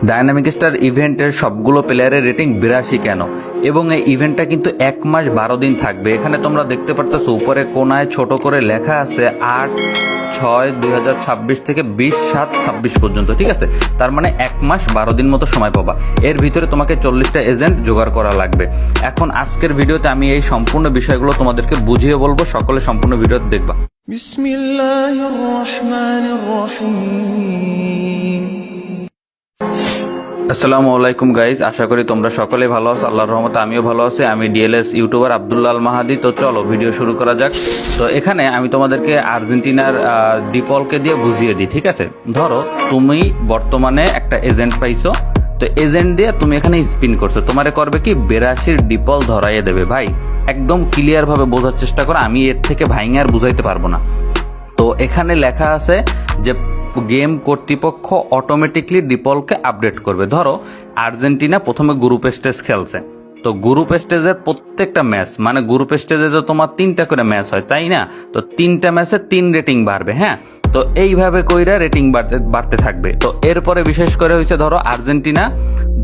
Dynamic star ইভেন্টের সবগুলো প্লেয়ারের রেটিং 82 কেন, এবং এই ইভেন্টটা কিন্তু 1 মাস 12 দিন থাকবে। এখানে তোমরা দেখতে পারতেছো উপরে কোনায় ছোট করে লেখা আছে 8/6/2026 থেকে 20/7/26 পর্যন্ত, ঠিক আছে। তার মানে 1 মাস 12 দিন মতো সময় পাবা। এর ভিতরে তোমাকে 40টা এজেন্ট জোগাড় করা লাগবে। এখন আজকের ভিডিওতে আমি এই সম্পূর্ণ বিষয়গুলো তোমাদেরকে বুঝিয়ে বলবো, সকলে সম্পূর্ণ ভিডিও দেখবা। বিসমিল্লাহির রহমানির রহিম। আসসালামু আলাইকুম গাইজ, আশা করি তোমরা সকলে ভালো আছো। আল্লাহর রহমতে আমিও ভালো আছি। আমি ডিএলএস ইউটিউবার আব্দুল্লাহ আল মাহাদি। তো চলো ভিডিও শুরু করা যাক। তো এখানে আমি তোমাদেরকে আর্জেন্টিনার ডিপলকে দিয়ে বুঝিয়ে দিই, ঠিক আছে। ধরো তুমি বর্তমানে একটা এজেন্ট পাইছো, তো এজেন্ট দিয়ে তুমি এখানে স্পিন করছো, তোমারে করবে কি 82 ডিপল ধরাইয়ে দেবে। ভাই একদম ক্লিয়ার ভাবে বোঝার চেষ্টা করো, আমি এর থেকে ভাইঙে আর বুঝাইতে পারবো না। তো এখানে লেখা আছে যে গেম কর্তৃপক্ষ অটোমেটিকলি ডিপলকে আপডেট করবে। ধরো আর্জেন্টিনা প্রথমে গ্রুপ স্টেজ খেলছে, তো গ্রুপ স্টেজের প্রত্যেকটা ম্যাচ, মানে গ্রুপ স্টেজে তো তোমার 3টা করে ম্যাচ হয়, তাই না? তো 3টা ম্যাচে 3 রেটিং বাড়বে, হ্যাঁ। তো এইভাবে কইরা রেটিং বাড়তে থাকবে। তো এরপরে বিশেষ করে হয়েছে, ধরো আর্জেন্টিনা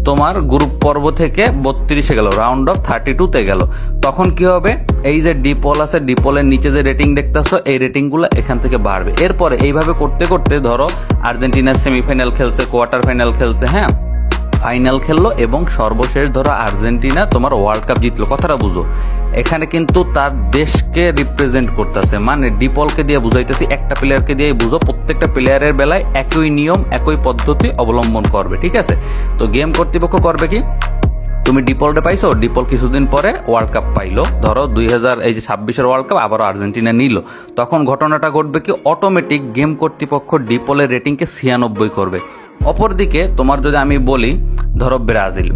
তোমার গ্রুপ পর্ব থেকে 32-এ গেল, রাউন্ড অফ 32-তে গেল, তখন কি হবে? এই যে ডিপল আছে, ডিপলের নিচে যে রেটিং দেখতেছো, এই রেটিংগুলো এখান থেকে বাড়বে। এরপরে এইভাবে করতে করতে ধরো আর্জেন্টিনা সেমিফাইনাল খেলছে, কোয়ার্টার ফাইনাল খেলছে, হ্যাঁ, ফাইনাল খেললো, এবং সর্বশেষ ধরো আর্জেন্টিনা তোমার ওয়ার্ল্ড কাপ জিতলো। কথাটা বুঝো, এখানে কিন্তু তার দেশকে রিপ্রেজেন্ট করতেছে, মানে ডিপলকে দিয়ে বুঝাইতেছি, একটা প্লেয়ারকে দিয়ে বুঝো। প্রত্যেকটা প্লেয়ারের বেলায় একই নিয়ম একই পদ্ধতি অবলম্বন করবে, ঠিক আছে। তো গেম কর্তৃপক্ষ করবে কি, তুমি ডিপলটা পাইছো, ডিপল কিছুদিন পরে ওয়ার্ল্ড কাপ পাইলো, ধরো 2026-এর ওয়ার্ল্ড কাপ আবারও আর্জেন্টিনা নিল, তখন ঘটনাটা ঘটবে কি, অটোমেটিক গেম কর্তৃপক্ষ ডিপলের রেটিংকে 96 করবে। অপরদিকে তোমার যদি আমি বলি, ধরো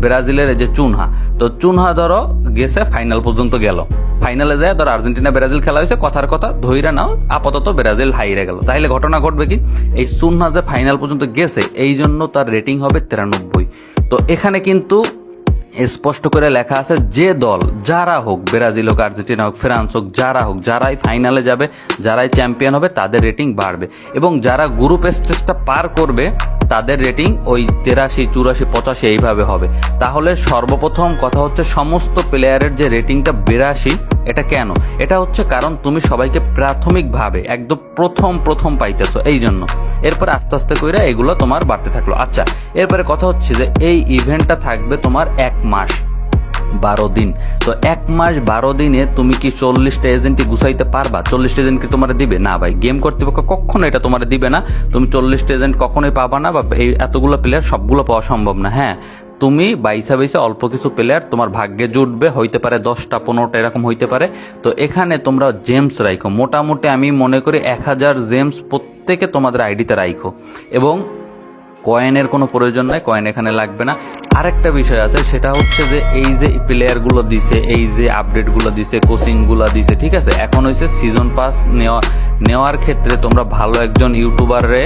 ব্রাজিলের এই যে চুনহা, তো চুনহা ধরো গেছে ফাইনাল পর্যন্ত গেল, ফাইনালে যায় ধরো আর্জেন্টিনা ব্রাজিল খেলা হয়েছে, কথার কথা ধইরা নাও আপাতত ব্রাজিল হাইরে গেল, তাইলে ঘটনা ঘটবে কি, এই চুনহা যে ফাইনাল পর্যন্ত গেছে এই জন্য তার রেটিং হবে 93। তো এখানে কিন্তু স্পষ্ট করে লেখা আছে যে দল যারা হোক, ব্রাজিল হোক, আর্জেন্টিনা হোক, ফ্রান্স হোক, যারা হোক, যারাই ফাইনালে যাবে, যারাই চ্যাম্পিয়ন হবে, তাদের রেটিং বাড়বে, এবং যারা গ্রুপ স্টেজটা পার করবে তাদের রেটিং ওই 83, 84, 85 এইভাবে হবে। তাহলে সর্বপ্রথম কথা হচ্ছে, সমস্ত প্লেয়ারের যে রেটিংটা 82, এটা কেন? এটা হচ্ছে কারণ তুমি সবাইকে প্রাথমিকভাবে একদম প্রথম পাইতেছো, এই জন্য। এরপরে আস্তে আস্তে কইরা এগুলো তোমার বাড়তে থাকলো। আচ্ছা, এরপরে কথা হচ্ছে যে এই ইভেন্টটা থাকবে তোমার 1 মাস 12 দিন। তো 1 মাস 12 দিনে তুমি কি 40টা এজেন্টই গুছাইতে পারবা? 40টা এজেন্ট কি তোমার দিবে? না ভাই, গেম কর্তৃপক্ষ কখনো এটা তোমার দিবে না। তুমি 40টা এজেন্ট কখনোই পাবা না, বা এই এতগুলো প্লেয়ার সবগুলো পাওয়া সম্ভব না। হ্যাঁ, তুমি বাইসা অল্প কিছু প্লেয়ার তোমার ভাগ্যে জুটবে, হইতে পারে 10টা 15টা এরকম হইতে পারে। তো এখানে তোমরা জেমস রাইখো, মোটামুটি আমি মনে করি 1000 জেমস প্রত্যেকে তোমাদের আইডিতে রাইখো, এবং কয়েনের কোনো প্রয়োজন নাই, কয়েন এখানে লাগবে না। আরেকটা বিষয় আছে, সেটা হচ্ছে যে এই যে প্লেয়ারগুলো দিছে, এই যে আপডেটগুলো দিছে, কোচিংগুলো দিছে, ঠিক আছে, এখন হয়েছে সিজন পাস নেওয়ার ক্ষেত্রে তোমরা ভালো একজন ইউটিউবারে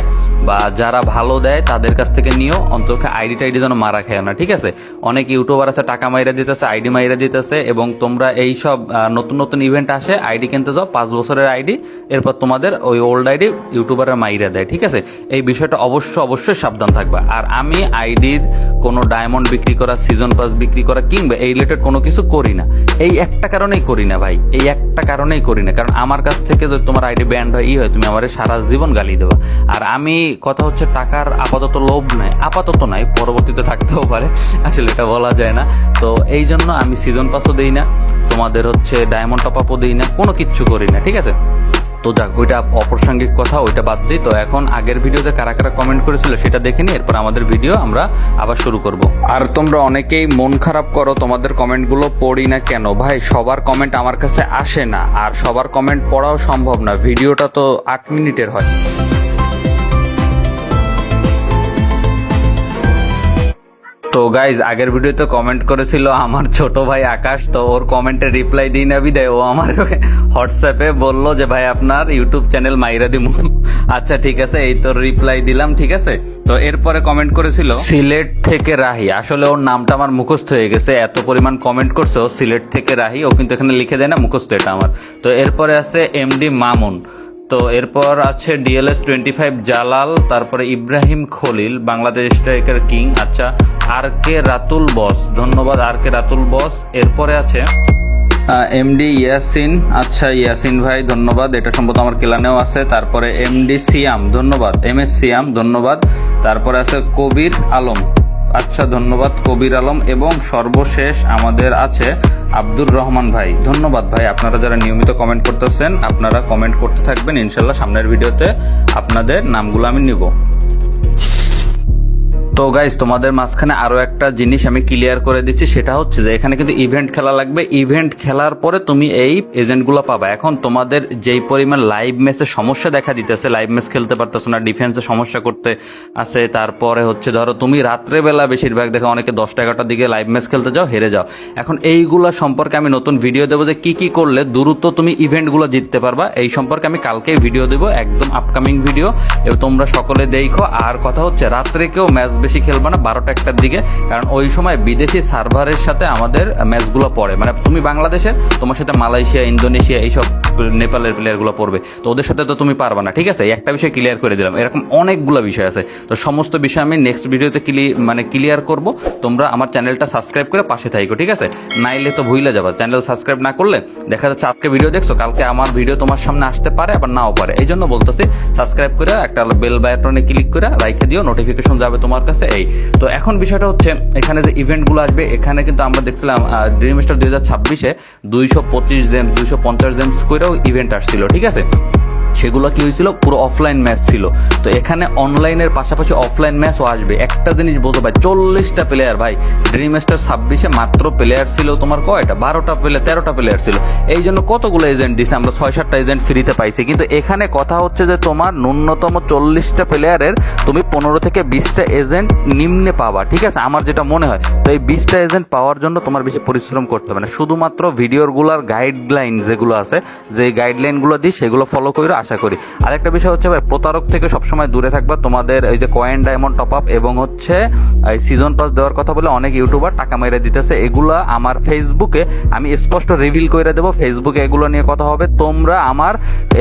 বা যারা ভালো দেয় তাদের কাছ থেকে নিও, অন্তত আইডি টাইডি যেন মারা খেয়ে না, ঠিক আছে। অনেক ইউটিউবার আছে টাকা মাইরা দিতেছে, আইডি মাইরা দিতেছে, এবং তোমরা এই সব নতুন ইভেন্ট আসে, আইডি কিনতে যাও 5 বছরের আইডি, এরপর তোমাদের ওই ওল্ড আইডি ইউটিউবাররা মাইরা দেয়, ঠিক আছে। এই বিষয়টা অবশ্যই সাবধান থাকবা। আর আমি আইডির কোনো ডায়মন্ড বিক্রি করা, সিজন পাস বিক্রি করা, কিংবা এই রিলেটেড কোনো কিছু করি না। এই একটা কারণেই করি না ভাই, এই একটা কারণেই করি না, কারণ আমার কাছ থেকে যদি তোমার আইডি ব্যান্ড হয়, তুমি আমার সারা জীবন গালি দেবা। আর আমি কথা হচ্ছে টাকার আপাতত লোভ নাই, আপাতত নাই, পরবর্তীতে থাকতেও পারে, আসলে এটা বলা যায় না। তো এই জন্য আমি সিজন পাসও দিই না, তোমাদের হচ্ছে ডায়মন্ড টপ আপও দিই না, কোনো কিচ্ছু করি না, ঠিক আছে। তো যাক, ওইটা অপ্রাসঙ্গিক কথা, ওইটা বাদ দিই। তো এখন আগের ভিডিওতে কারা কারা কমেন্ট করেছিল সেটা দেখে নিই, এরপর আমাদের ভিডিও আমরা আবার শুরু করব। আর তোমরা অনেকেই মন খারাপ করো, তোমাদের কমেন্টগুলো পড়ি না কেন? ভাই সবার কমেন্ট আমার কাছে আসে না, আর সবার কমেন্ট পড়াও সম্ভব না, ভিডিওটা তো 8 মিনিটের হয়। তো গাইজ, আগের ভিডিওতে কমেন্ট করেছিল আমার ছোট ভাই আকাশ, তো ওর কমেন্টে রিপ্লাই দিই না বিদায় ও আমার হোয়াটসঅ্যাপে বললো যে ভাই আপনার ইউটিউব চ্যানেল মাইরা দিমু। আচ্ছা ঠিক আছে, এই তো রিপ্লাই দিলাম, ঠিক আছে। তো এরপরে কমেন্ট করেছিল সিলেট থেকে রাহি, আসলে ওর নামটা আমার মুখস্থ হয়ে গেছে, এত পরিমাণ কমেন্ট করছে ও সিলেট থেকে রাহি, ও কিন্তু এখানে লিখে দেয় না, মুখস্থ এটা আমার। তো এরপরে আছে এমডি মামুন, তো এরপর আছে DLS25 জালাল, তারপরে ইব্রাহিম খলিল, বাংলাদেশ স্ট্রাইকার কিং। আচ্ছা, RK রাতুল বস, ধন্যবাদ RK রাতুল বস। এরপরে আছে MD ইয়াসিন, আচ্ছা ইয়াসিন ভাই ধন্যবাদ, এটা সম্ভবত আমার কেলানেও আছে। তারপরে MD সিয়াম, ধন্যবাদ। MS সিয়াম, ধন্যবাদ। তারপরে আছে কবির আলম, আচ্ছা ধন্যবাদ কবির আলম। এবং সর্বশেষ আমাদের আছে আব্দুর রহমান ভাই, ধন্যবাদ ভাই। আপনারা যারা নিয়মিত কমেন্ট করতেছেন, আপনারা কমেন্ট করতে থাকবেন, ইনশাল্লাহ সামনের ভিডিওতে আপনাদের নামগুলো আমি নিব। তো গাইজ, তোমাদের মাঝখানে আরো একটা জিনিস আমি ক্লিয়ার করে দিচ্ছি, সেটা হচ্ছে যে এখানে কিন্তু ইভেন্ট খেলা লাগবে। ইভেন্ট খেলার পরে তুমি এই এজেন্টগুলো পাবা। এখন তোমাদের যেই পরিমাণ লাইভ ম্যাচে সমস্যা দেখা দিতেছে, লাইভ ম্যাচ খেলতে পারতেছো না, ডিফেন্সে সমস্যা করতে আছে, তারপরে হচ্ছে ধরো তুমি রাত্রেবেলা বেশিরভাগ দেখা অনেকে 10টা-11টার দিকে লাইভ ম্যাচ খেলতে যাও, হেরে যাও। এখন এইগুলা সম্পর্কে আমি নতুন ভিডিও দেবো যে কি কি করলে দ্রুত তুমি ইভেন্টগুলো জিততে পারবা। এই সম্পর্কে আমি কালকেই ভিডিও দেবো, একদম আপকামিং ভিডিও, এবং তোমরা সকলে দেখো। আর কথা হচ্ছে রাত্রে কেউ ম্যাচ বেশি খেলবা না 12টা-1টার দিকে, কারণ ওই সময় বিদেশি সার্ভারের সাথে আমাদের ম্যাচগুলো পড়ে। মানে তুমি বাংলাদেশের, তোমার সাথে মালয়েশিয়া, ইন্দোনেশিয়া, এইসব নেপালের প্লেয়ারগুলো পড়বে, তো ওদের সাথে তো তুমি পারবা না, ঠিক আছে? একটা বিষয় ক্লিয়ার করে দিলাম। এরকম অনেকগুলো বিষয় আছে, তো সমস্ত বিষয় আমি নেক্সট ভিডিওতে ক্লিয়ার করব। তোমরা আমার চ্যানেলটা সাবস্ক্রাইব করে পাশে থাকো, ঠিক আছে? নাইলে তো ভুলে যাবা। চ্যানেল সাবস্ক্রাইব না করলে দেখা যাচ্ছে আজকে ভিডিও দেখছো, কালকে আমার ভিডিও তোমার সামনে আসতে পারে, আবার নাও পারে। এই জন্য বলতেছি সাবস্ক্রাইব করে একটা বেল বাটনে ক্লিক করে রাইখে দিও, নোটিফিকেশন যাবে তোমার কাছে। এই তো এখন বিষয়টা হচ্ছে এখানে যে ইভেন্টগুলো আসবে, এখানে কিন্তু আমরা দেখছিলাম ড্রিম স্টার 2026-এ 225 জেমস 250 জেমস করেও ইভেন্ট আসছিল, ঠিক আছে? সেগুলো কি হয়েছিল, পুরো অফলাইন ম্যাচ ছিল। তো এখানে অনলাইনের পাশাপাশি অফলাইন ম্যাচও আসবে। একটা জিনিস বোঝো ভাই, 40টা প্লেয়ার ভাই। ড্রিম স্টার 26-এ মাত্র প্লেয়ার ছিল তোমার কয়টা, 13টা প্লেয়ার ছিল। এই জন্য কতগুলো এজেন্ট দিছে, আমরা 6-7টা এজেন্ট ফ্রিতে পাইছি। কিন্তু এখানে কথা হচ্ছে যে তোমার ন্যূনতম 40টা প্লেয়ারের তুমি 15 থেকে 20টা এজেন্ট নিম্নে পাবা, ঠিক আছে? আমার যেটা মনে হয়। তো এই 20টা এজেন্ট পাওয়ার জন্য তোমার বেশি পরিশ্রম করতে হবে না, শুধুমাত্র ভিডিওগুলোর গাইডলাইন যেগুলো আছে, যে গাইডলাইনগুলো দিই সেগুলো ফলো করে আশা করি। আরেকটা বিষয় হচ্ছে ভাই, প্রতারক থেকে সবসময় দূরে থাকবা। তোমাদের এই যে কয়েন, ডায়মন্ড টপ আপ এবং হচ্ছে এই সিজন পাস দেওয়ার কথা বলে অনেক ইউটিউবার টাকা মেরে দিতেছে। এগুলা আমার ফেসবুকে আমি স্পষ্ট রিভিল করে দেবো, ফেসবুকে এগুলো নিয়ে কথা হবে। তোমরা আমার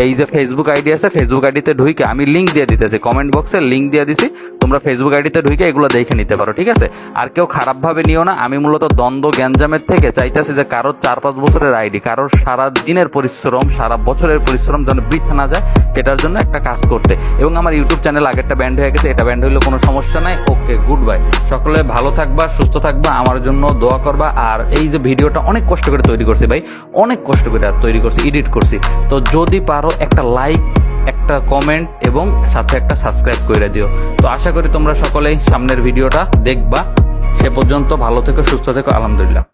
এই যে ফেসবুক আইডি আছে, ফেসবুক আইডিতে ঢুকে আমি লিঙ্ক দিয়ে দিতেছি, কমেন্ট বক্সে লিঙ্ক দিয়ে দিছি, তোমরা ফেসবুক আইডিতে ঢুকে এগুলো দেখে নিতে পারো, ঠিক আছে? আর কেউ খারাপ ভাবে নিও না। আমি মূলত দ্বন্দ্ব গ্যাঞ্জামের থেকে চাইতেছি যে কারোর 4-5 বছরের আইডি, কারোর সারা দিনের পরিশ্রম, সারা বছরের পরিশ্রম যেন বৃথা না যায়, এটার জন্য একটা কাজ করতে। এবং আমার ইউটিউব চ্যানেল আগেরটা ব্যান্ড হয়ে গেছে, এটা ব্যান্ড হইলে কোনো সমস্যা নাই। ওকে, গুড বাই। সকলে ভালো থাকবা, সুস্থ থাকবা, আমার জন্য দোয়া করবা। আর এই যে ভিডিওটা অনেক কষ্ট করে তৈরি করছি ভাই, অনেক কষ্ট করে তৈরি করছি, এডিট করছি। তো যদি পারো একটা লাইক, একটা কমেন্ট এবং সাথে একটা সাবস্ক্রাইব করে দিও। তো আশা করি তোমরা সকলেই সামনের ভিডিওটা দেখবা। সে পর্যন্ত ভালো থেকো, সুস্থ থেকো, আলহামদুলিল্লাহ।